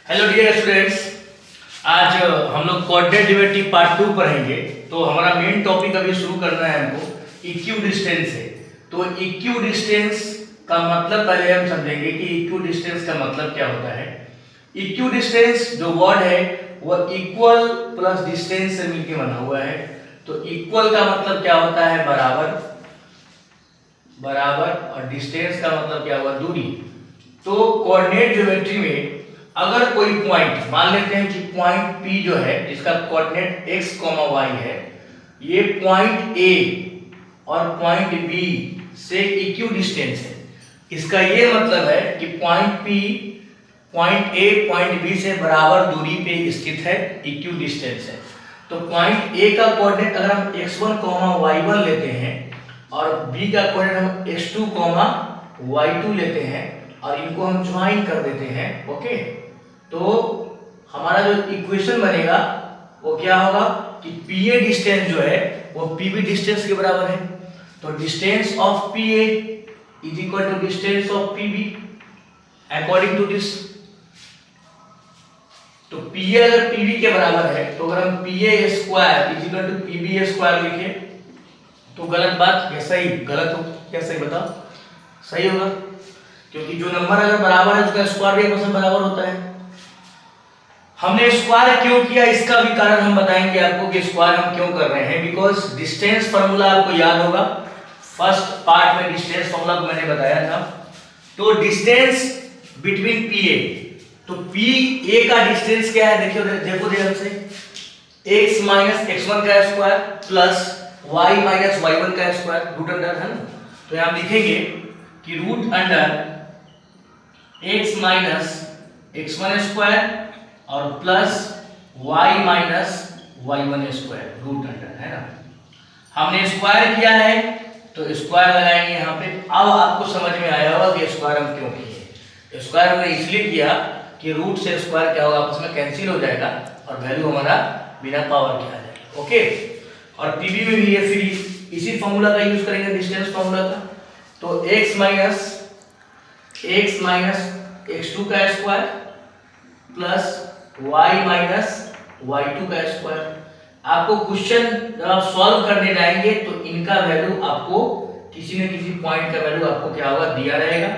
Hello dear students, आज हम लोग कोऑर्डिनेट डेरिवेटिव पार्ट 2 पढ़ेंगे। तो हमारा मेन टॉपिक अभी शुरू करना है हमको इक्यू डिस्टेंस है। तो इक्यू डिस्टेंस का मतलब पहले हम समझेंगे कि इक्यू डिस्टेंस का मतलब क्या होता है। इक्यू डिस्टेंस जो वर्ड है वह इक्वल प्लस डिस्टेंस से मिलकर बना हुआ है। तो इक्वल का मतलब क्या होता है, बराबर, बराबर, और डिस्टेंस का मतलब क्या हुआ, दूरी। तो कोऑर्डिनेट ज्योमेट्री में अगर कोई पॉइंट मान लेते हैं कि पॉइंट P जो है जिसका कोऑर्डिनेट x, y है, ये पॉइंट A और पॉइंट B से इक्यू डिस्टेंस है। इसका ये मतलब है कि point P point A point B से बराबर दूरी पे स्थित है, इक्यू डिस्टेंस है। तो पॉइंट A का कोऑर्डिनेट अगर हम x1, y1 लेते हैं और B का कोऑर्डिनेट हम x2, y2 लेते हैं और इनको हम ज्वाइन कर देते हैं, ओके, तो हमारा जो इक्वेशन बनेगा वो क्या होगा कि PA डिस्टेंस जो है वो PB डिस्टेंस के बराबर है। तो distance of PA is equal to distance of PB according to this. तो PA अगर PB के बराबर है तो अगर हम PA square is equal to PB square लिखें तो गलत बात या सही, गलत हो क्या सही बताओ, सही होगा, क्योंकि जो नंबर अगर बराबर है उसका स्क्वायर भी आपस में बराबर होता है। हमने स्क्वायर क्यों किया इसका भी कारण हम बताएंगे आपको कि स्क्वायर हम क्यों कर रहे हैं। बिकॉज डिस्टेंस फार्मूला आपको याद होगा, फर्स्ट पार्ट में डिस्टेंस फार्मूला को मैंने बताया था। तो डिस्टेंस बिटवीन PA, तो PA का डिस्टेंस क्या है, देखो देखो ध्यान से, x माइनस x1 का square plus y minus y1 का स्क्वायर, रूट अंडर है ना। तो यहां लिखेंगे कि root under x minus x1 square और plus y minus y1 square, root under है ना। हमने स्क्वायर किया है तो स्क्वायर लगाएंगे यहाँ पे। अब आपको समझ में आया होगा कि स्क्वायर हम क्यों किए। स्क्वायर हमने इसलिए किया कि रूट से स्क्वायर क्या होगा, आपस में कैंसिल हो जाएगा और वैल्यू हमारा बिना पावर के आ जाएगा, ओके। और PB में भी ये फिर इसी फॉर्मूला का यूज करेंगे, डिस्टेंस फॉर्मूला का। तो x माइनस x2 का square plus y minus y2 का स्क्वायर। आपको क्वेश्चन जब आप सॉल्व करने जाएंगे तो इनका वैल्यू आपको किसी न किसी पॉइंट का वैल्यू आपको क्या होगा, दिया रहेगा।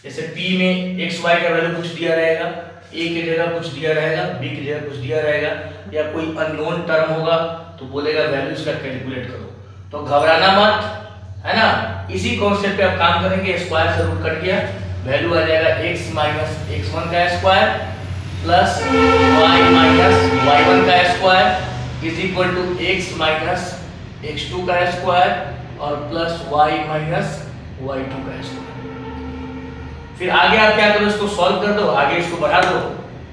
जैसे P में x y का वैल्यू कुछ दिया रहेगा, A की जगह कुछ दिया रहेगा, B की जगह कुछ दिया रहेगा, या कोई अननोन टर्म होगा तो बोलेगा वैल्यू इसका कैलकुलेट करो। तो घबराना मत, है ना। इसी कॉन्सेप्ट पे आप काम करेंगे। स्क्वायर से रूट कट गया, वैल्यू आ जाएगा x माइनस x1 का square plus y minus y1 का square is equal to x minus x2 का स्क्वायर और प्लस y माइनस y2 का स्क्वायर। फिर आगे आप क्या करो, इसको सॉल्व कर दो, आगे इसको बढ़ा दो।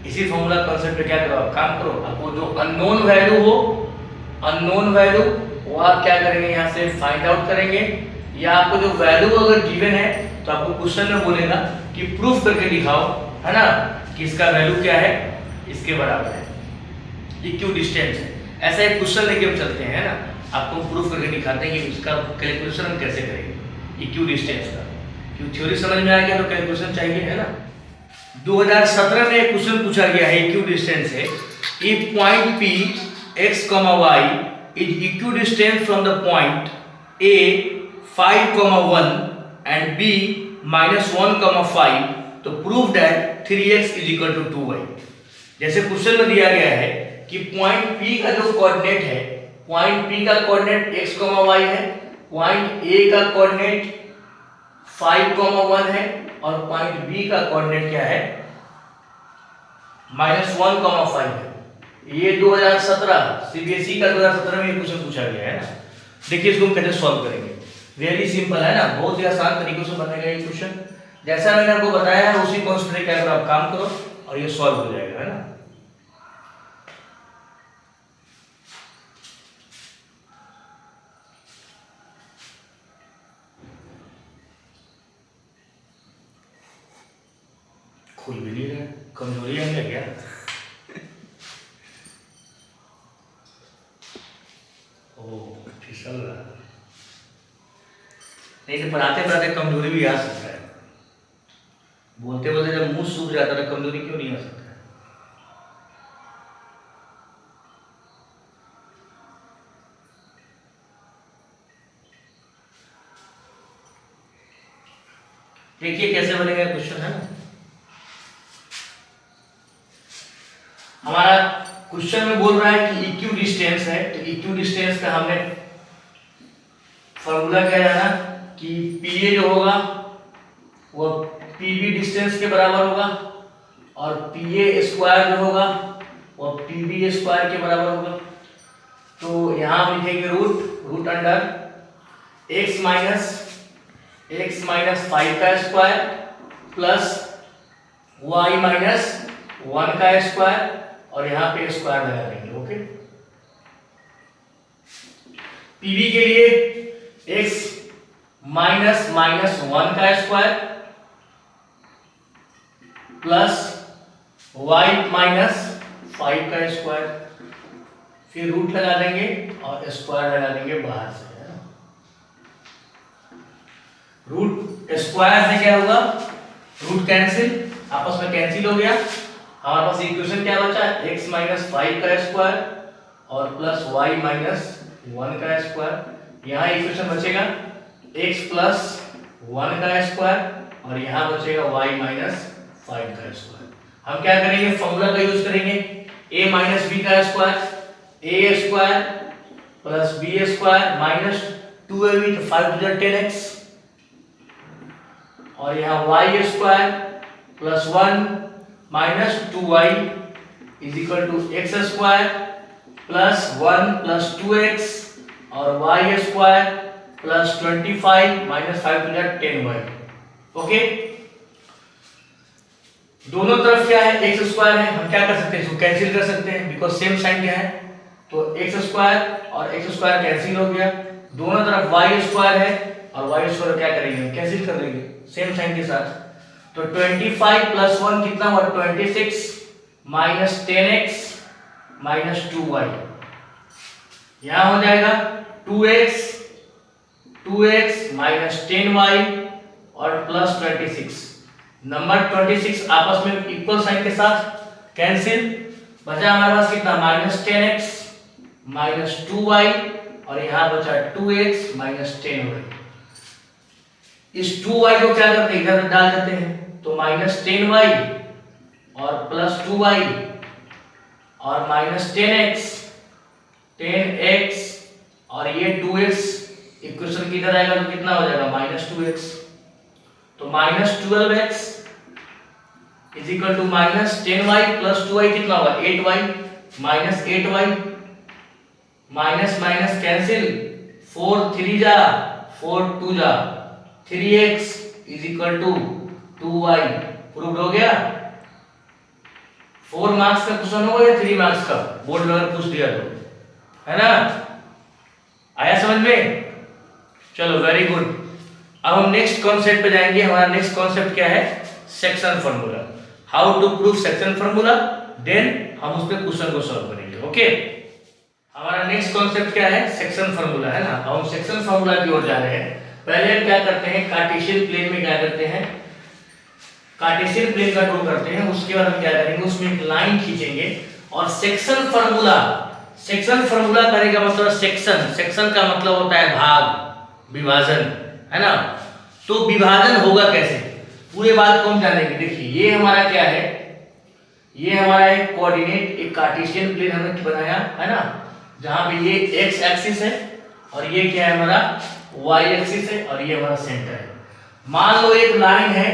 इसी फॉर्मूला कॉन्सेप्ट पे क्या करो, आप काम करो। आपको जो अननोन वैल्यू हो, अननोन वैल्यू वो आप क्या करेंगे, यहाँ से फाइंड आउट करेंगे। या आपको जो वैल्यू अगर गिवन है तो आपको क्वेश्चन में बोलेगा कि प्रूफ करके दिखाओ, है ना, कि इसका वैल्यू क्या है, इसके बराबर है, इक्यू डिस्टेंस है। ऐसा एक क्वेश्चन लेके हम चलते हैं ना, आपको प्रूफ करके दिखाते हैं कि इसका कैलकुलेशन हम कैसे करेंगे इक्यू डिस्टेंस का। क्यों थ्योरी समझ में आ गया तो कैलकुलेशन चाहिए, है ना। 2017 में एक क्वेश्चन पूछा गया है इक्यू डिस्टेंस है। If point P x, y is equidistant from the point A 5, 1 and B -1, 5 तो prove that 3x is equal to 2y। जैसे क्वेश्चन में दिया गया है कि पॉइंट P का जो कोऑर्डिनेट है, पॉइंट P का कोऑर्डिनेट x, y है, पॉइंट A का कोऑर्डिनेट 5, 1 है और पॉइंट B का कोऑर्डिनेट क्या है, -1, 5 है। ये 2017 CBSE का 2017 में ये क्वेश्चन पूछा गया है ना। देखिए इसको हम कैसे सॉल्व करेंगे। वेरी सिंपल है ना, बहुत ही आसान तरीकों से बनेगा ये क्वेश्चन। जैसा मैंने आपको बताया है उसी कॉन्सेप्ट पे क्या करो, आप काम करो और ये सॉल्व हो जाएगा, है ना। खुल भी नहीं रहा, कमजोरी है क्या? फिसल रहा नहीं तो पढ़ाते पढ़ाते कमजोरी भी आ सकता है। बोलते बोलते जब मुंह सूख जाता है तो कमजोरी क्यों नहीं आ सकता है? देखिए कैसे बनेगा क्वेश्चन, है ना। हमारा क्वेश्चन में बोल रहा है कि इक्यू डिस्टेंस है, तो इक्यू डिस्टेंस का हमने फॉर्मूला क्या जाना कि पीए जो होगा वो पीबी डिस्टेंस के बराबर होगा और पीए स्क्वायर जो होगा वो पीबी स्क्वायर के बराबर होगा। तो यहाँ हम लिखेंगे रूट अंडर एक्स माइनस 5 का स्क्वायर प्लस वाई माइनस 1 का स्क्वायर और यहाँ पे स्क्वायर लगा देंगे। ओके, पीबी के लिए x माइनस 1 का स्क्वायर प्लस y माइनस 5 का स्क्वायर, फिर रूट लगा देंगे और स्क्वायर लगा देंगे बाहर से, है ना। रूट स्क्वायर से क्या होगा, रूट कैंसिल, आपस में कैंसिल हो गया। हमारे पास इक्वेशन क्या बचा, x माइनस 5 का स्क्वायर और प्लस y माइनस 1 का स्क्वायर। यहाँ इक्वेशन बचेगा x प्लस 1 का स्क्वायर और यहाँ बचेगा y माइनस 5 का स्क्वायर। हम क्या करेंगे, फॉर्मूला का यूज करेंगे, a माइनस b का square, a square plus b square minus 2ab तो 5 to the 10x और यहाँ y square plus 1 minus 2y is equal to x square plus 1 plus 2x और y square plus 25 minus 5 to the 10y। Okay, दोनों तरफ क्या है, x square है, हम क्या कर सकते हैं, इसको कैंसिल कर सकते हैं बिकॉज सेम साइन क्या है, तो एक्स स्क्वायर और एक्स स्क्वायर कैंसिल हो गया। दोनों तरफ y स्क्वायर है और y स्क्वायर क्या करेंगे, कैंसिल कर देंगे सेम साइन के साथ। तो 25 प्लस 1 कितना हुआ, 26 माइनस 10x माइनस 2y, यहां हो जाएगा 2x माइनस 10y और प्लस 26। नंबर 26 आपस में इक्वल साइन के साथ कैंसिल, बचा हमारे पास कितना, माइनस 10x माइनस 2y और यहां बचा 2x माइनस 10y। इस 2y को क्या करते हैं, इधर डाल देते हैं, तो माइनस 10y और प्लस 2y और माइनस 10x और ये 2x इक्वेशन किधर आएगा तो कितना हो जाएगा, माइनस 2x। तो minus 12x is equal to minus 10y plus 2y कितना होगा, 8y minus 8y minus minus cancel, 4 3 जा 4 2 जा 3x is equal to 2y। Proved हो गया। 4 मार्क्स का क्वेश्चन होगा या 3 मार्क्स का, बोर्ड में अगर पूछ दिया तो, है ना, आया समझ में। चलो वेरी गुड। अब हम नेक्स्ट कॉन्सेप्ट पे जाएंगे। हमारा नेक्स्ट कॉन्सेप्ट क्या है, section formula, how to prove section formula, then हम उस पे क्वेश्चन को सॉल्व करेंगे। ओके, हमारा नेक्स्ट कॉन्सेप्ट क्या है, सेक्शन फार्मूला, है ना। अब हम सेक्शन फार्मूला की ओर जा रहे हैं। पहले हम क्या करते हैं, कार्टेशियन प्लेन में क्या करते हैं, कार्टेशियन प्लेन का ड्रॉ करते हैं, उसके बाद हम क्या करेंगे, उसमें एक लाइन खींचेंगे और सेक्शन फार्मूला करने का मतलब सेक्शन का मतलब होता है भाग, विभाजन, है ना। तो विभाजन होगा कैसे, पूरे बात को हम जानेंगे। देखिए ये हमारा क्या है, ये हमारा एक कोऑर्डिनेट, एक कार्टेशियन प्लेन हमने बनाया, है ना, जहां पे ये एक्स एक्सिस है और ये क्या है हमारा वाई एक्सिस है और ये हमारा सेंटर है। मान लो एक लाइन है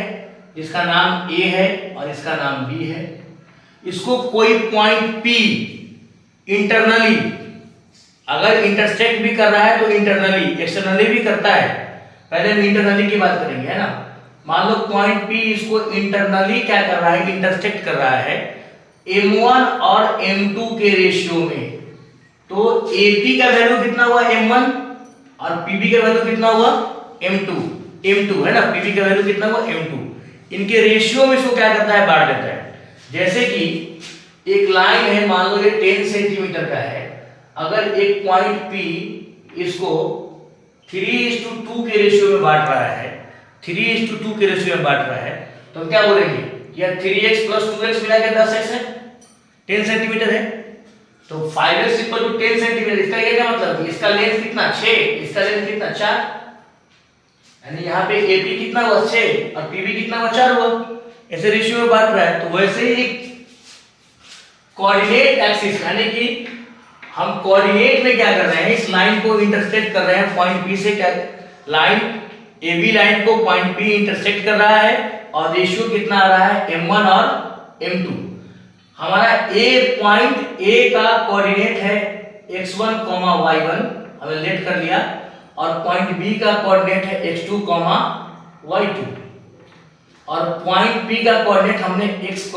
जिसका नाम ए है और इसका नाम बी है, इसको कोई पॉइंट पी इंटरनली अगर इंटरसेक्ट भी कर रहा है तो इंटरनली, एक्सटर्नली भी करता है, पहले हम इंटरनली की बात करेंगे, है ना। मान लो पॉइंट पी इसको इंटरनली क्या कर रहा है, इंटरसेक्ट कर रहा है m1 और m2 के रेशियो में, तो AP का वैल्यू कितना हुआ m1 और PB का वैल्यू कितना हुआ m2 है ना, PB का वैल्यू कितना हुआ m2, इनके रेशियो में इसको क्या करता है, बांट देता है। जैसे कि एक लाइन है, मान लो ये 10 सेंटीमीटर का है, अगर एक पॉइंट P इसको 3:2 के रेशियो में बांट रहा है, 3:2 के रेशियो में बांट रहा है, तो क्या बोलेंगे, यह 3x प्लस 2x मिला के 10x है, 10 सेंटीमीटर है, तो 5x इक्वल टू 10 सेंटीमीटर। इसका ये क्या मतलब, इसका लेंथ कितना 6, इसका लेंथ कितना 4, यानी यहाँ पे एपी कितना हुआ 6 और पीबी कितना हुआ 4 हुआ, ऐसे रेशियो में बांट रहा है। तो वैसे ही कोऑर्डिनेट एक्सिस यानी कि हम कोऑर्डिनेट में क्या कर रहे हैं, इस लाइन को इंटरसेक्ट कर रहे हैं पॉइंट बी से, क्या लाइन AB लाइन को पॉइंट बी इंटरसेक्ट कर रहा है और रेशियो कितना आ रहा है m1 और m2। हमारा पॉइंट A का कोऑर्डिनेट है x1, y1 हमने लेट कर लिया, और पॉइंट B का कोऑर्डिनेट है x2, y2, और पॉइंट B का कोऑर्डिनेट हमने x,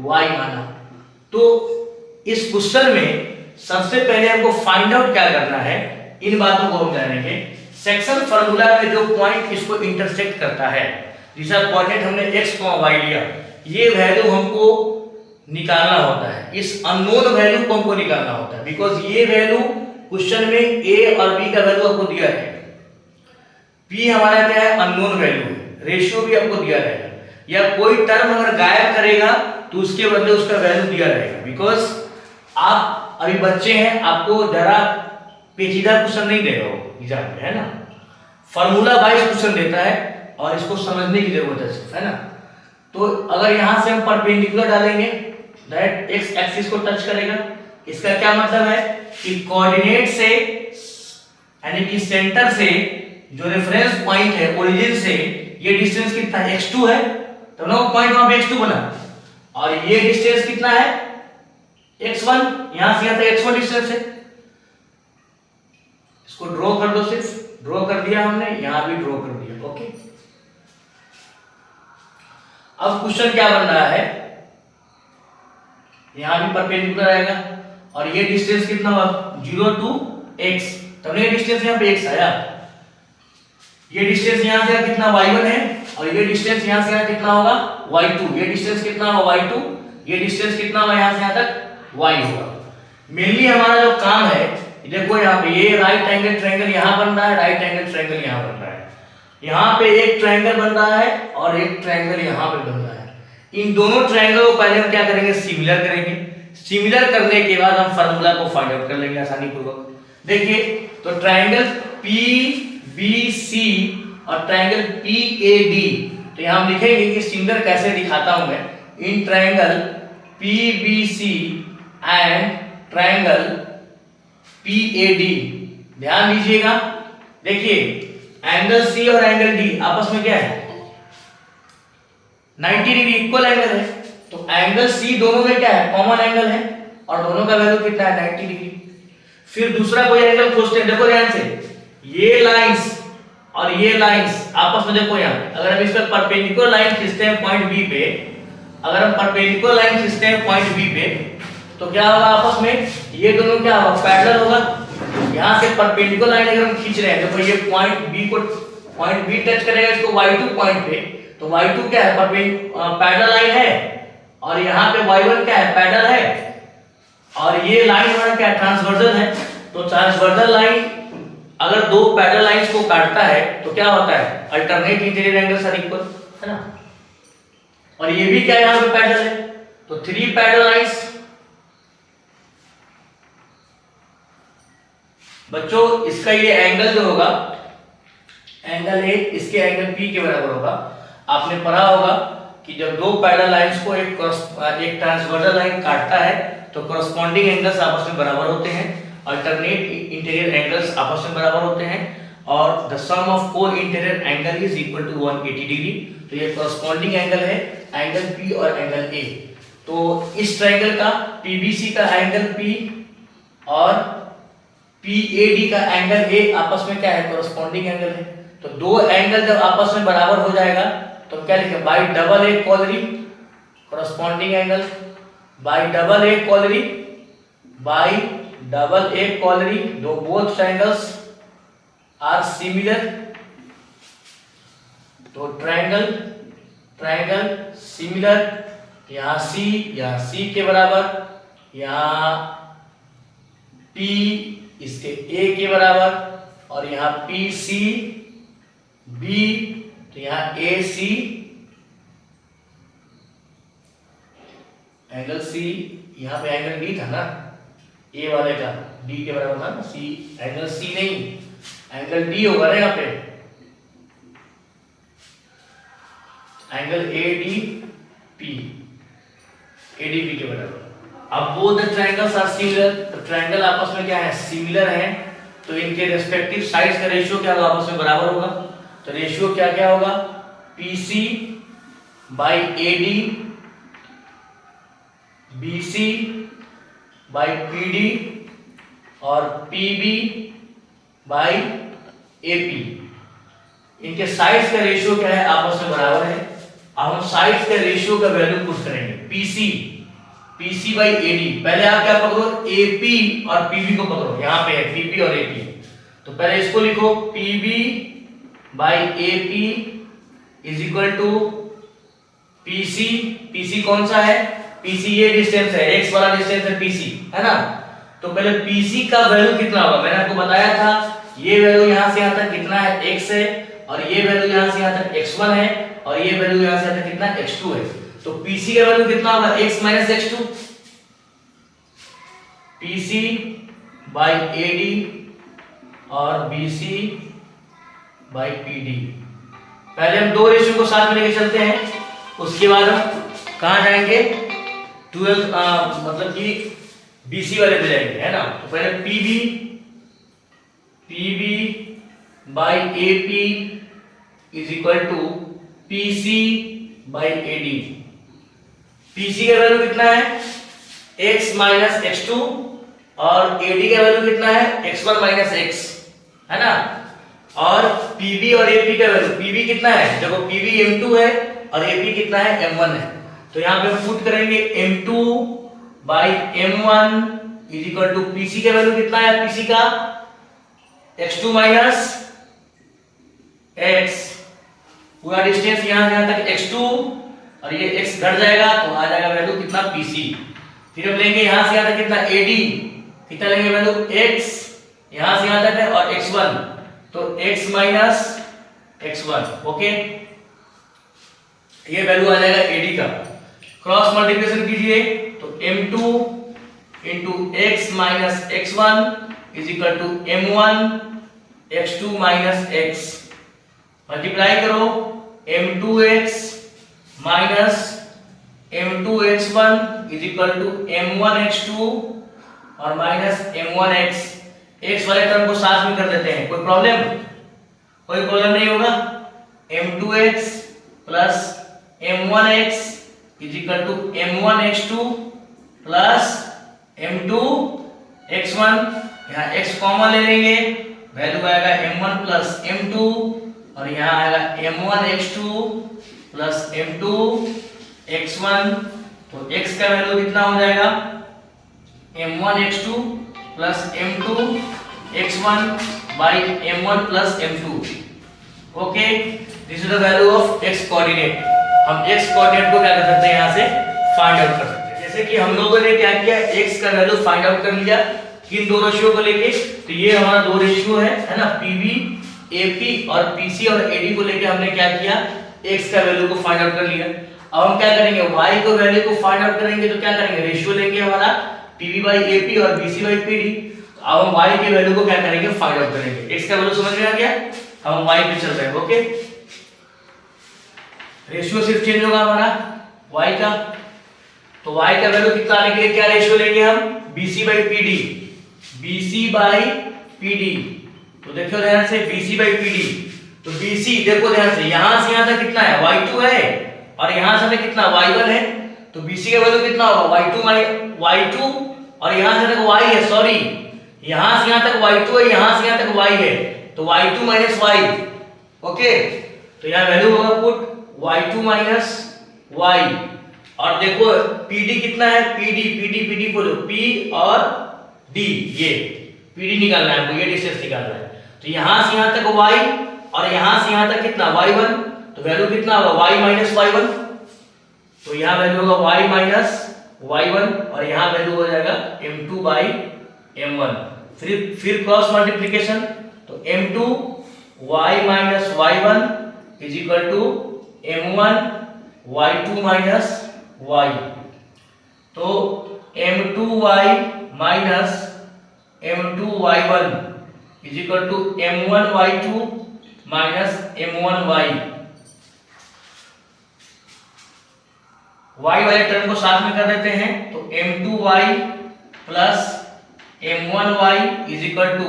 y माना। तो इस क्वेश्चन में सबसे पहले हमको फाइंड आउट क्या करना है, इन बातों को हम जानेंगे। सेक्शन फार्मूला में जो पॉइंट इसको इंटरसेक्ट करता है, जिसका कोऑर्डिनेट हमने x, y लिया, ये वैल्यू हमको निकालना होता है, इस अननोन वैल्यू को हमको निकालना होता है, बिकॉज ये वैल्यू क्वेश्चन में a और b का वैल्यू आपको दिया है, p हमारा क्या है अननोन वैल्यू है, रेशियो भी आपको दिया रहेगा, या कोई टर्म अगर गायब करेगा तो उसके बदले उसका वैल्यू दिया रहेगा। बिकॉज आप अभी बच्चे हैं, आपको जरा पेचीदा क्वेश्चन नहीं देगा वो एग्जाम में, है ना, फार्मूला वाइज क्वेश्चन देता है और इसको समझने की जरूरत है सिर्फ, है ना। तो अगर यहां से हम परपेंडिकुलर डालेंगे, डायरेक्ट एक्स एक्सिस को टच करेगा, इसका क्या मतलब है कि कोऑर्डिनेट से यानी कि सेंटर से जो रेफरेंस पॉइंट है ओरिजिन से, ये डिस्टेंस कितना है x2 है, तब ना वो पॉइंट वहां पे x2 बना, और ये डिस्टेंस कितना है x1, यहां से यहां तक x1 डिस्टेंस है। इसको ड्रॉ कर दो, सिर्फ ड्रॉ कर दिया हमने, यहां भी ड्रॉ कर दिया, ओके। अब क्वेश्चन क्या बन रहा है, यहां भी परपेंडिकुलर आएगा और ये डिस्टेंस कितना हुआ 0 to x, तब ये डिस्टेंस यहां पे x आया, ये डिस्टेंस यहां से कितना y1 है, और ये डिस्टेंस यहां से कितना होगा y2, ये डिस्टेंस कितना होगा y2, ये डिस्टेंस कितना होगा यहां से यहां तक y होगा। मेनली हमारा जो काम है, देखो यहाँ पे ये राइट एंगल ट्रायंगल यहां बन रहा है, राइट एंगल ट्रायंगल यहां बन रहा है, यहाँ पे एक ट्रायंगल बन रहा है और एक ट्रायंगल यहाँ पे बन रहा है। इन दोनों ट्रायंगल को पहले हम क्या करेंगे, सिमिलर करेंगे, सिमिलर करने के बाद हम फार्मूला को फाइंड आउट कर लेंगे आसानी पूर्वक। देखिए तो ट्रायंगल PBC और ट्रायंगल PAD, तो यहाँ हम लिखेंगे कि सिमिलर कैसे दिखाता हूं मैं, in triangle PBC and triangle PAD। ध्यान दीजिएगा, देखिए एंगल C और एंगल D आपस में क्या है 90 डिग्री इक्वल एंगल है, तो एंगल C दोनों में क्या है कॉमन एंगल है और दोनों का वैल्यू कितना है 90 डिग्री। फिर दूसरा कोई एंगल खोजते हैं, देखो ध्यान से, ये लाइंस और ये लाइंस आपस में, देखो यहाँ अगर हम इस पर परपेंडिकुलर लाइन खींचते हैं पॉइंट B पे, अगर हम परपेंडिकुलर लाइन खींचते हैं पॉइंट B पे, तो क्या होगा आपस में, ये दोनों क्या होगा पैरेलल होगा। यहाँ से परपेंडिकुलर लाइन अगर हम खींच रहे हैं, देखो ये पॉइंट B को, पॉइंट B टच करेगा इसको y2 पॉइंट पे, तो y2 क्या है पैरेलल लाइन है, और यहाँ पे y1 क्या है पैरेलल है, और ये लाइन हमारा क्या ट्रांसवर्सल है। तो ट्रांसवर्सल लाइन अगर दो पैरेलल लाइंस को काटता है तो क्या होता है alternate interior angles are equal, है ना, और ये भी क्या यहाँ पे पैरेलल है, तो 3 पैरेलल लाइंस। बच्चों इसका ये एंगल जो होगा, एंगल ए इसके एंगल P के बराबर होगा। आपने पढ़ा होगा कि जब दो पैरेलल लाइंस को एक ट्रांसवर्सल लाइन काटता है तो कॉरस्पॉन्डिंग एंगल्स आपस में बराबर होते हैं, अल्टरनेट इंटीरियर एंगल्स आपस में बराबर होते हैं, और the sum of co-interior angle is equal to 180 degree. तो ये कॉरस्पॉन्डिंग एंगल है एंगल P और एंगल A। तो इस ट्रायंगल का PBC का एंगल P और PAD का एंगल A आपस में क्या है कॉरस्पॉन्डिंग एंगल है। तो दो एंगल जब आपस में बराबर हो जाएगा तो क्या लिखेंगे by double A corollary corresponding angle, by double A corollary, by double A corollary, दो बोथ ट्रायंगल्स आर सिमिलर। तो ट्रायंगल ट्रायंगल सिमिलर, यहाँ C के बराबर, यहाँ P इसके A के बराबर, और यहाँ PC B, तो यहाँ AC एंगल C, यहाँ पे एंगल D था ना A वाले का, D के बराबर था ना C, एंगल C नहीं एंगल D होगा ना यहाँ पे, एंगल ADP के बराबर। अब both the triangles are similar, तो ट्रायंगल आपस में क्या है, सिमिलर है, तो इनके रेस्पेक्टिव साइड्स का रेशियो क्या होगा, आपस में बराबर होगा। तो रेशियो क्या क्या होगा, PC by AD, BC by PD और PB बाई AP। इनके साइड्स का रेशियो क्या है, आपस में बराबर है। अब हम साइड्स के रेशियो का वैल्यू पुट करेंगे। PC बाई AD, पहले आप क्या पकड़ो, AP और PB को पकड़ो, यहाँ पे है PP और AP, तो पहले इसको लिखो PB by AP is equal to PC कौन सा है, PC ये डिस्टेंस है, x वाला डिस्टेंस है PC, है ना। तो पहले PC का वैल्यू कितना होगा, मैंने आपको बताया था, ये वैल्यू यहां से यहां तक कितना है, x है, और ये वैल्यू यहां से यहां तक x1 है, और ये वैल्यू यहां से यहां तक कितना x2 है। तो PC का वैल्यू कितना होगा, x minus x2, PC by AD और BC बाई PD। पहले हम दो रेशियो को साथ में लेके चलते हैं, उसके बाद हम कहां जाएंगे, 12 मतलब कि BC वाले पे जाएंगे, है ना। तो पहले PB by AP is equal to PC by AD। PC का वैल्यू कितना है, x माइनस x2, और AD का वैल्यू कितना है, x1 माइनस x, है ना। और PB और AP का वैल्यू, PB कितना है, देखो PB m2 है और AP कितना है, m1 है। तो यहाँ पे हम पुट करेंगे m2 by m1 is equal to PC का वैल्यू कितना है, PC का x2 माइनस x, पूरा डिस्टेंस यहां से यहां तक x2, और ये x घट जाएगा तो आ जाएगा वैल्यू कितना, PC। फिर हम लेंगे यहां से यहां तक कितना, AD, कितना लेंगे वैल्यू, x यहां से यहां तक है और x1, तो x माइनस x1, ओके। ये वैल्यू आ जाएगा AD का। क्रॉस मल्टीप्लिकेशन कीजिए तो m2 into x minus x1 is equal to m1 x2 minus x। Multiply करो m2x minus m2x1 is equal to m1x2 और माइनस m1x। x वाले term को साथ में कर देते हैं, कोई प्रॉब्लम, कोई प्रॉब्लम नहीं होगा। m2x plus m1x is equal to m1x2 plus m2x1, यहाँ x कॉमन ले लेंगे, वैल्यू आएगा m1 प्लस m2, और यहाँ आएगा m1x2 प्लस m2x1। तो x का वैल्यू कितना हो जाएगा, m1x2 plus m2x1 by m1 plus m2, okay. This is the value of x coordinate. हम x कोऑर्डिनेट को क्या कर सकते हैं, यहाँ से फाइंड आउट कर सकते हैं। जैसे कि हम लोगों ने क्या किया, x का वैल्यू फाइंड आउट कर लिया, किन दो रेशियो को लेके, तो ये हमारा दो रेशियो है ना, PB AP और PC और AD को लेके हमने क्या किया, x का वैल्यू को फाइंड आउट कर लिया। अब हम क्या करेंगे, y को वैल्यू को फाइंड आउट करेंगे, तो क्या करेंगे, रेशियो लेंगे हमारा PB बाई AP और BC बाई PD। अब हम y के वैल्यू को क्या करेंगे, फाइंड आउट करेंगे। x का वैल्यू समझ में आ गया, अब हम y पे चल रहे हैं, ओके। रेशियो सिर्फ चेंज होगा हमारा y का, तो y का वैल्यू कितना आने के लिए क्या रेशियो लेंगे हम, BC by PD, BC by PD। तो देखो ध्यान से BC बाई PD, तो BC देखो ध्यान से, यहां से यहां तक कितना है, y2 है, और यहां से कितना y1 है, तो BC का वैल्यू कितना होगा, y2 और यहां से तक y है, सॉरी यहां से यहां तक y2 है, यहां से यहां तक y है, तो y2 माइनस y, ओके। तो यहां वैल्यू होगा पुट y2 माइनस y, और देखो PD कितना है, PD बोलो, P और D, ये PD निकालना है हमको, ये डिस्टेंस निकालना है। तो यहां से यहां तक y और यहां से यहां तक कितना y1, तो वैल्यू कितना होगा y माइनस y1, तो यहां वैल्यू होगा y माइनस y1, और यहां वैल्यू हो जाएगा m2 बाई m1। फिर क्रॉस मल्टीप्लिकेशन, तो m2 y minus y1 is equal to m1 y2 minus y। तो m2y minus m2y1 is equal to m1y2 minus m1y। y वाले term को साथ में कर देते हैं, तो m2y plus m1y is equal to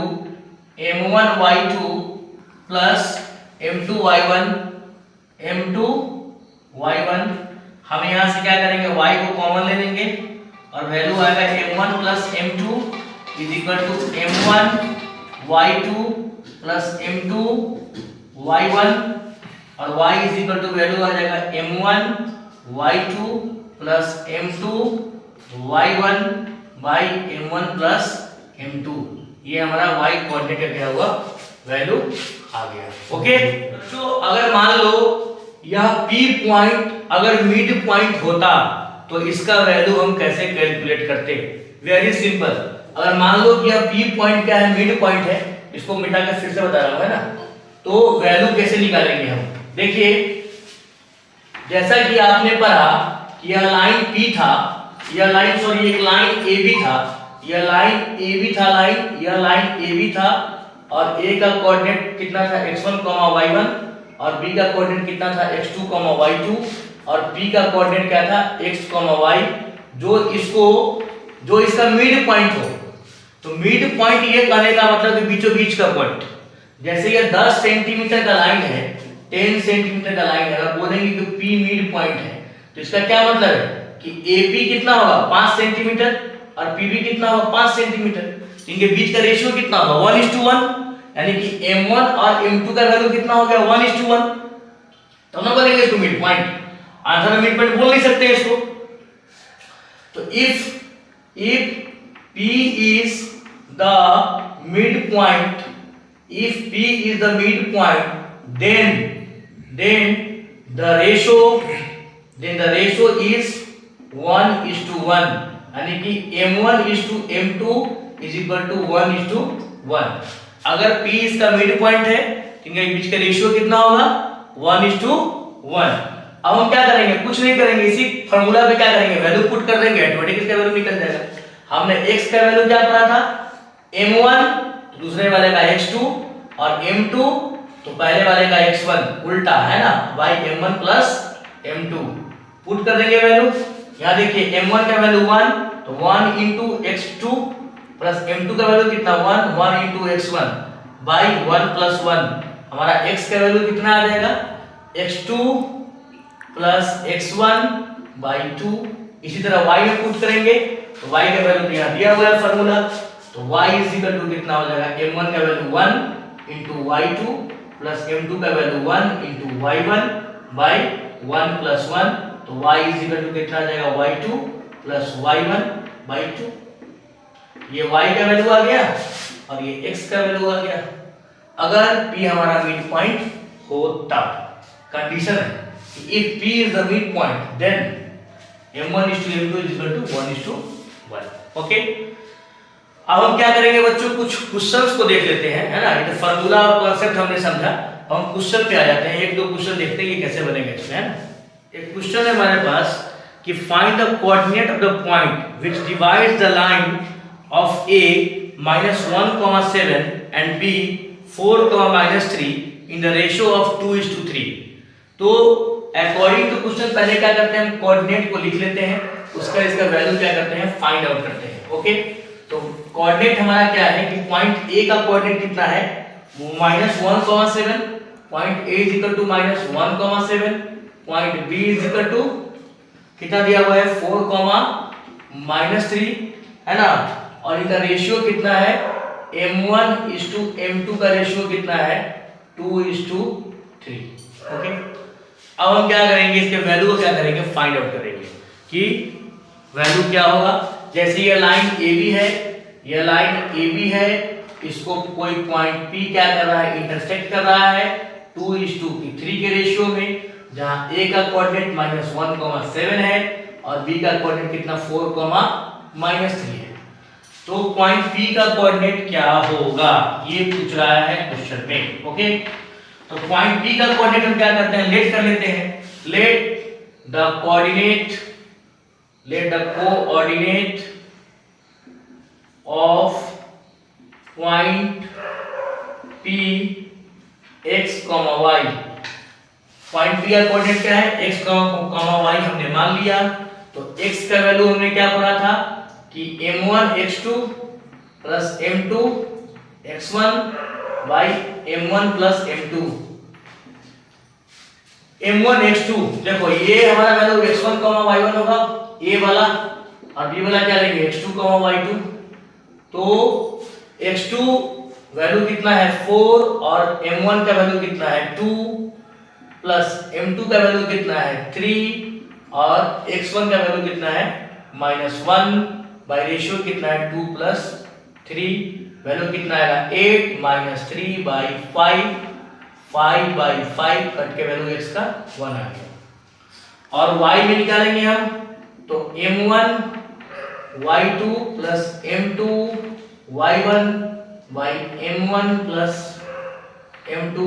m1y2 plus m2y1 m2y1। हम यहां से क्या करेंगे, y को कॉमन ले लेंगे और वैल्यू आएगा m1 plus m2 is equal to m1y2 plus m2y1 और y is equal to value आ जाएगा m1y2 plus m2y1 by m1 plus m2। ये हमारा y कोऑर्डिनेट का क्या हुआ, वैल्यू आ गया। ओके, तो अगर मान लो यह P पॉइंट अगर मिड पॉइंट होता तो इसका वैल्यू हम कैसे कैलकुलेट करते? Very simple. अगर मान लो कि यह P पॉइंट क्या है, मिड पॉइंट है, इसको मिटा के फिर से बता रहा हूं, है ना। तो वैल्यू कैसे निकालेंगे हम? देखिए, जैसा कि आपने पढ़ा कि यह लाइन P था, यह लाइन सॉरी एक लाइन AB था, यह लाइन AB था, यह लाइन AB था और A का कोऑर्डिनेट कितना था x1, y1 और B का कोऑर्डिनेट कितना था x2, y2 और P का कोऑर्डिनेट क्या था x, y। जो इसका मिड पॉइंट हो, तो मिड पॉइंट ये कहने का मतलब कि बीचों बीच का पॉइंट। जैसे ये 10 सेंटीमीटर का लाइन है, 10 सेंटीमीटर का लाइन है, अगर बोलेंगे कि P मिड पॉइंट है तो इसका क्या मतलब है कि AP कितना होगा 5 सेंटीमीटर और PB कितना होगा 5 सेंटीमीटर। इनके बीच का रेशियो कितना होगा 1:1, यानी कि m1 और m2 का वैल्यू कितना हो गया 1:1। तो हम बोलेंगे इसको मिड पॉइंट, आंसर में मिड पॉइंट बोल नहीं सकते इसको। तो if P is the midpoint, if P is the midpoint, then the ratio is 1:1, यानी कि m1:m2 is equal to 1:1। अगर P इसका मिड पॉइंट है तो इनके बीच का रेशियो कितना होगा 1:1। अब हम क्या करेंगे, कुछ नहीं करेंगे, इसी फार्मूला पे क्या करेंगे, वैल्यू पुट कर देंगे, ऑटोमेटिक इसका वैल्यू निकल जाएगा। हमने x का वैल्यू क्या पढ़ा था m1, दूसरे वाले का x2 और m2 तो पहले वाले का x1, उल्टा है ना, by m1 plus m2 put कर देंगे वैल्यू। यहां देखिए m1 का वैल्यू 1 तो 1 into x2 प्लस m2 का वैल्यू कितना 1 into x1 बाई 1 plus 1। हमारा x का वैल्यू कितना आ जाएगा x2 प्लस x1 बाई 2। इसी तरह y में पुट करेंगे तो y का वैल्यू यहाँ दिया हुआ है फार्मूला, तो y इज इक्वल टू कितना हो जाएगा m1 का value 1 into y2 plus m2 का value 1 into y1 by 1 plus 1। तो y इज इक्वल टू कितना आ जाएगा y2 प्लस y1 बाई 2। ये y का वैल्यू आ गया और ये x का वैल्यू आ गया। अगर P हमारा मिड पॉइंट हो तब कंडीशन है कि if P is the midpoint then m1:m2 is equal to 1:1। Okay, अब हम क्या करेंगे बच्चों, कुछ क्वेश्चंस को देख लेते हैं, है ना। ये तो फार्मूला और कांसेप्ट हमने समझा, हम क्वेश्चन पे आ जाते हैं। एक दो क्वेश्चन देखते हैं कि कैसे बनेगा इसमें, है ना। एक क्वेश्चन है हमारे पास कि find the coordinate of the point which divides the line of A -1,7 and B 4,-3 in the ratio of 2:3। तो अकॉर्डिंग टू क्वेश्चन पहले क्या करते हैं, हम कोऑर्डिनेट को लिख लेते हैं, उसका इसका वैल्यू क्या करते हैं फाइंड आउट करते हैं। ओके, तो कोऑर्डिनेट हमारा क्या है कि पॉइंट A का कोऑर्डिनेट कितना है -1,7, point A is equal to -1,7, point B is equal to कितना दिया हुआ है 4,-3, है ना। और इनका रेशियो कितना है m1:m2 का रेशियो कितना है 2:3। ओके, अब हम क्या करेंगे, इसके वैल्यू को क्या करेंगे फाइंड आउट करेंगे कि वैल्यू क्या होगा। जैसे ये लाइन AB है, ये लाइन AB है, इसको कोई पॉइंट P क्या कर रहा है इंटरसेक्ट कर रहा है 2:3 के रेशियो में, जहां A का कोऑर्डिनेट -1,7 है और B का कोऑर्डिनेट कितना 4,-3 है। तो पॉइंट P का कोऑर्डिनेट क्या होगा ये पूछ रहा है क्वेश्चन में। ओके, तो पॉइंट P का कोऑर्डिनेट हम क्या करते हैं, लेट कर लेते हैं, let the coordinate of point P x, y, point point B का कोऑर्डिनेट क्या है, x कॉमा y हमने मान लिया। तो x का वैल्यू हमने क्या पढ़ा था कि m1 x2 plus m2 x1 by m1 plus m2। m1 x2 देखो ये हमारा वैल्यू x1 y1 होगा a वाला, और b वाला क्या लेंगे x2 y2। तो x2 वैल्यू कितना है 4 और m1 का वैल्यू कितना है 2 प्लस m2 का वैल्यू कितना है 3 और x1 का वैल्यू कितना है -1 बाई रेशियो कितना है 2 प्लस 3, वैल्यू कितना आएगा 8 माइनस 3 बाई 5 बाई 5 कट के वैल्यू x का 1 आ गया। और y में निकालेंगे हम तो m1 y2 plus m2 y1 by m1 plus m2।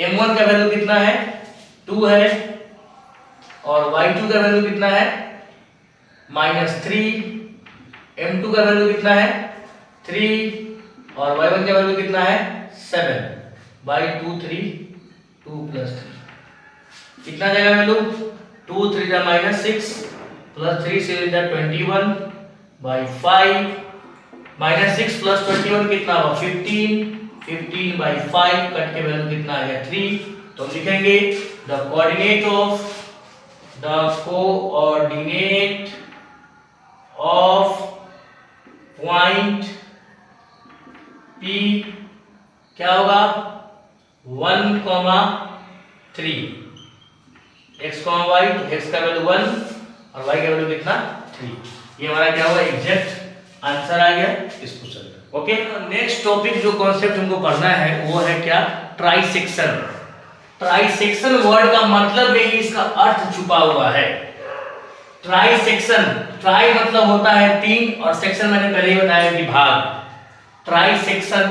m1 का वैल्यू कितना है 2 है और y2 का वैल्यू कितना है -3, m2 का वैल्यू कितना है 3 और y1 का वैल्यू कितना है 7 बाई 2 3 2 प्लस 3 कितना जाएगा वैल्यू 2 3 जा -6 प्लस 3 से 21 बाई 5 -6 प्लस 21 कितना होगा 15 बाई 5 कट के वैल्यू कितना आ गया 3। तो हम लिखेंगे the coordinate of point P क्या होगा 1, 3 x, y, x का वैल्यू 1 और y का वैल्यू कितना 3। ये हमारा क्या होगा एग्जैक्ट आंसर आ गया इस क्वेश्चन का। ओके, नेक्स्ट टॉपिक जो कॉन्सेप्ट हमको पढ़ना है वो है क्या ट्राइसेक्शन। ट्राइसेक्शन वर्ड का मतलब में ही इसका अर्थ छुपा हुआ है। ट्राइसेक्शन, ट्राई मतलब होता है 3 और सेक्शन मैंने पहले ही बताया कि भाग। ट्राइसेक्शन,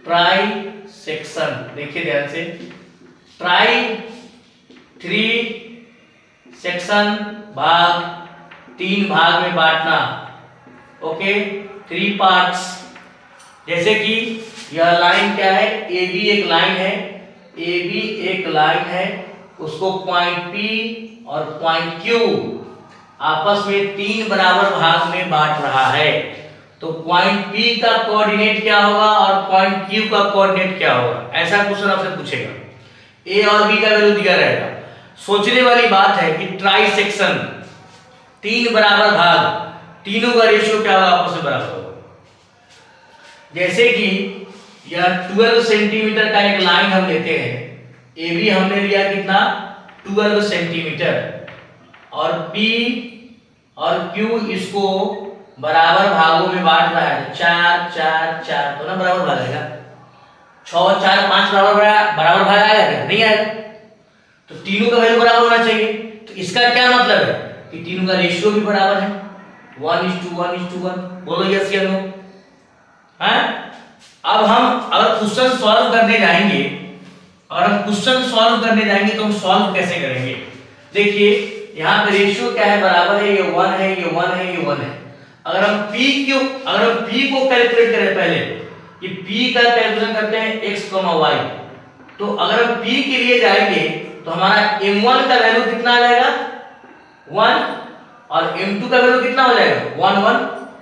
ट्राइसेक्शन देखिए ध्यान से, ट्राई 3 सेक्शन भाग, 3 भाग में बांटना। Okay, 3 parts. जैसे कि यह लाइन क्या है ए बी एक लाइन है, ए बी एक लाइन है, उसको पॉइंट P और पॉइंट Q आपस में 3 बराबर भाग में बांट रहा है। तो पॉइंट P का कोऑर्डिनेट क्या होगा और पॉइंट Q का कोऑर्डिनेट क्या होगा, ऐसा क्वेश्चन आपसे पूछेगा। A और B का वैल्यू दिया रहेगा। सोचने वाली बात है कि ट्राइसेक्शन 3 बराबर भाग, तीनों का रेशियो क्या होगा आपस में बराबर होगा। जैसे कि यह 12 सेंटीमीटर का एक लाइन हम लेते हैं, ए बी हमने लिया कितना 12 सेंटीमीटर और P और Q इसको बराबर भागों में बांट रहा है 4 4 4, तो ना बराबर भाग आएगा 6 4 5 बराबर भाग आएगा क्या, नहीं आएगा। तो तीनों का वैल्यू बराबर होना चाहिए। तो इसका क्या मतलब है कि तीनों का रेशियो भी बराबर है 1:1:1। बोलो यस या नो। हैं, अब हम अगर क्वेश्चन सॉल्व करने जाएंगे तो हम सॉल्व कैसे करेंगे। देखिए यहाँ पे रेशियो क्या है बराबर है, ये 1 है, ये 1 है, ये 1 है। अगर हम P को कैलकुलेट करें, पहले कि P का कैलकुलेशन करते हैं x, y। तो अगर हम P के लिए जाएंगे तो हमारा m1 का वैल्यू कितना आ जाएगा 1 और m2 का वैल्यू कितना हो जाएगा 1 1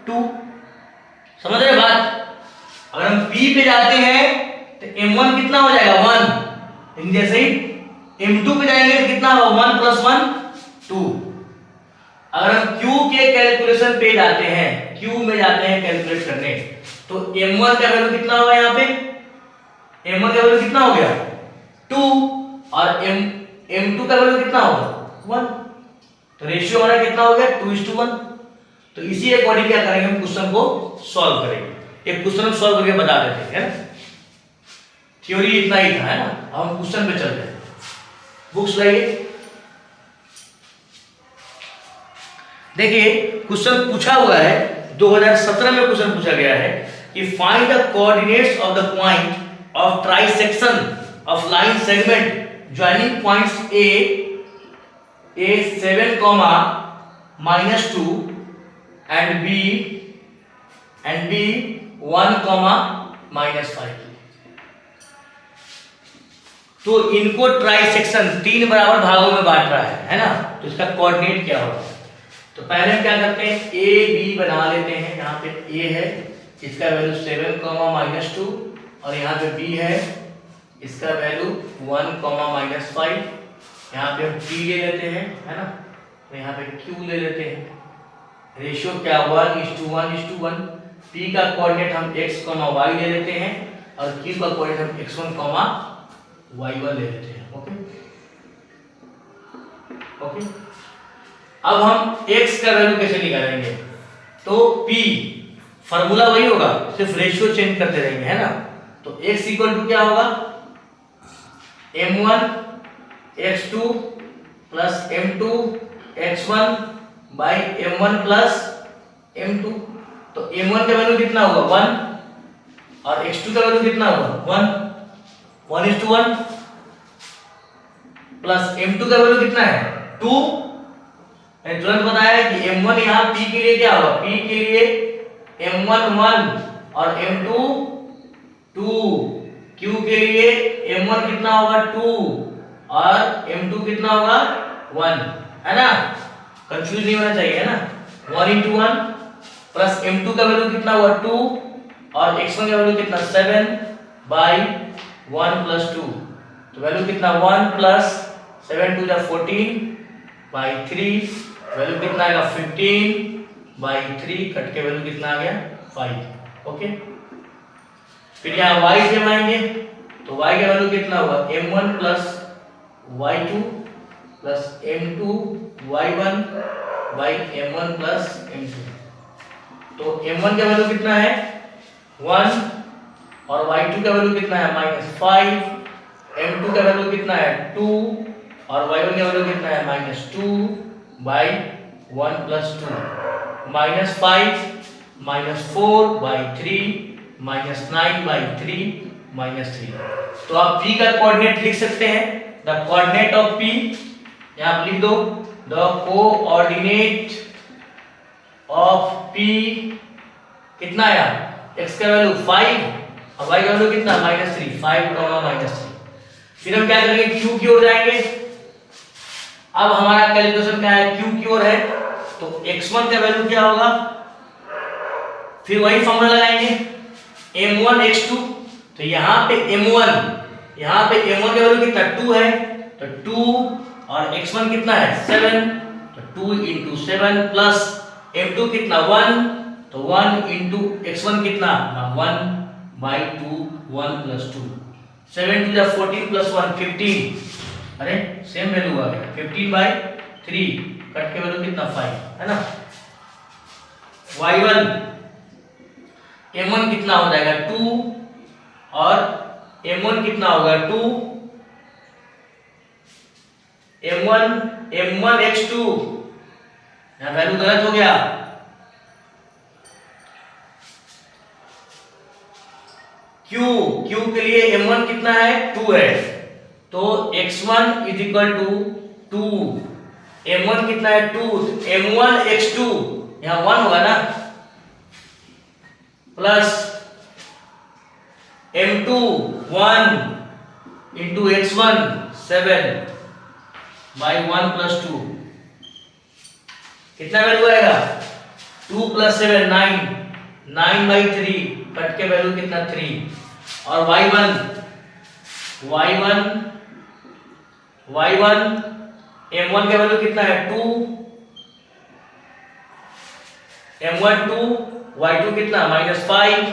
2। समझ रहे बात। अगर हम P पे जाते हैं तो m1 कितना हो जाएगा 1, लेकिन जैसे ही m2 पे जाएंगे तो कितना होगा 1 + 1 2। अगर हम Q के कैलकुलेशन पे जाते हैं, Q में जाते हैं कैलकुलेट करने, तो m1 का वैल्यू कितना होगा, यहाँ पे m1 का वैल्यू कितना हो गया 2 और m2 का वैल्यू कितना होगा 1। तो रेशियो हमारा कितना हो गया 2:1। तो इसी अकॉर्डिंग क्या करेंगे, हम क्वेश्चन को सॉल्व करेंगे। एक क्वेश्चन हम सॉल्व करके बता देते हैं, है ना। थ्योरी इतना ही था, है ना। अब हम क्वेश्चन पे चलते हैं। बुक्स लाइए। देखिए क्वेश्चन पूछा हुआ है 2017 में क्वेश्चन पूछा गया है कि find the coordinates of the point of trisection of line segment joining points A 7, -2 and B 1, -5। तो इनको ट्राई सेक्शन 3 बराबर भागों में बांट रहा है ना, तो इसका कोऑर्डिनेट क्या होगा? तो पहले हम क्या करते हैं, ए बी बना लेते हैं। यहाँ पे ए है, इसका वैल्यू 7, -2 और यहाँ पे बी है, इसका वैल्यू 1, -5। यहाँ पे हम p ले लेते हैं, है ना, तो यहाँ पे q ले लेते हैं। रेशियो क्या 1:1:1। p का कोऑर्डिनेट हम x, y ले लेते हैं और q का कोऑर्डिनेट हम x1, y1 ले लेते हैं। ओके। अब हम x का वैल्यू कैसे निकालेंगे? तो p फॉर्मूला वही होगा, सिर्फ रेशियो चेंज करते रहेंगे, है ना। तो x इक्वल टू क्या होगा, m1 x2 plus m2 x1 by m1 plus m2। तो m1 का वैल्यू कितना होगा 1 और x2 का वैल्यू कितना होगा 1:1 प्लस m2 का वैल्यू कितना है 2। मैंने तुरंत बताया कि m1 यहाँ p के लिए क्या होगा, p के लिए m1 1 और m2 2, q के लिए m1 कितना होगा 2 और m2 कितना होगा 1, है ना। कंफ्यूज नहीं होना चाहिए, है ना। 1:1 प्लस m2 का वैल्यू कितना हुआ 2 और x1 का वैल्यू कितना 7 बाई 1 प्लस 2। तो वैल्यू कितना 1 प्लस 7 2 14 बाई 3, वैल्यू कितना आएगा 15 बाई 3, कट के वैल्यू कितना आ गया 5। ओके। फिर यहाँ y जमाएंगे तो y का वैल्यू कितना हुआ m1 plus y2 plus m2 y1 by m1 plus m2। तो m1 का वैल्यू कितना है 1 और y2 का वैल्यू कितना है -5, m2 का वैल्यू कितना है 2 और y1 का वैल्यू कितना है -2 बाई 1 प्लस 2, -5 -4 बाई 3 -9 बाई 3 -3। तो आप p का कोऑर्डिनेट लिख सकते हैं, द कोऑर्डिनेट ऑफ p, यहाँ आप लिख दो द कोऑर्डिनेट ऑफ p कितना आया, x का वैल्यू 5 और y का वैल्यू कितना -3, 5, -3। फिर हम क्या करेंगे, q की ओर जाएंगे। अब हमारा कैलकुलेशन क्या है, q की ओर है, तो x1 का वैल्यू क्या होगा, फिर वही फॉर्मूला लगाएंगे m1 x2। तो यहाँ पे m1 का वैल्यू कितना 2 है, तो 2 और x1 कितना है 7, तो 2 × 7 प्लस m2 कितना 1, तो 1 × x1 कितना 1 बाई 2, 1 प्लस 2, 7 2 14 प्लस 1 15। अरे सेम वैल्यू आ गया 15 बाई 3, कट के वैल्यू कितना 5, है ना। y1 m1 कितना हो जाएगा 2 और m1 कितना होगा 2, m1 x2, यहाँ वैल्यू गलत हो गया, q के लिए m1 कितना है 2 है, तो x1 is equal to 2, m1 कितना है 2, m1 x2 यहाँ 1 होगा ना, plus m2 1 × x1 7 by 1 plus 2, कितना वैल्यू आएगा 2 प्लस 7 9, 9 बाई 3, कट के वैल्यू कितना 3। और y1 m1 का वैल्यू कितना है 2, m1 2, y2 कितना -5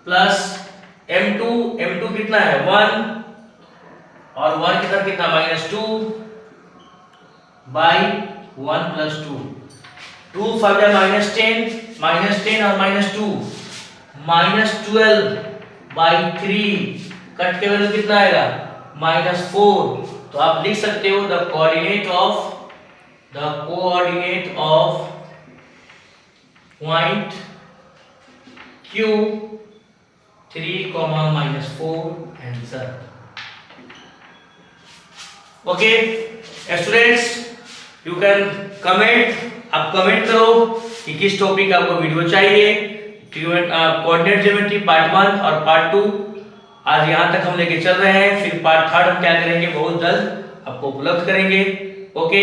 प्लस m2 कितना है 1 और 1 की तरफ कितना -2 बाई 1 प्लस 2, 2 5 -10 और -2 -12 बाई 3, कट के वैल्यू कितना आएगा -4। तो आप लिख सकते हो the coordinate of point Q 3, -4 answer. Okay students, you can comment, आप कमेंट करो कि किस टॉपिक आपको वीडियो चाहिए, कोऑर्डिनेट ज्योमेट्री पार्ट 1 और पार्ट 2 आज यहाँ तक हम लेके चल रहे हैं, फिर पार्ट थर्ड हम क्या करेंगे बहुत जल्द आपको उपलब्ध करेंगे। ओके।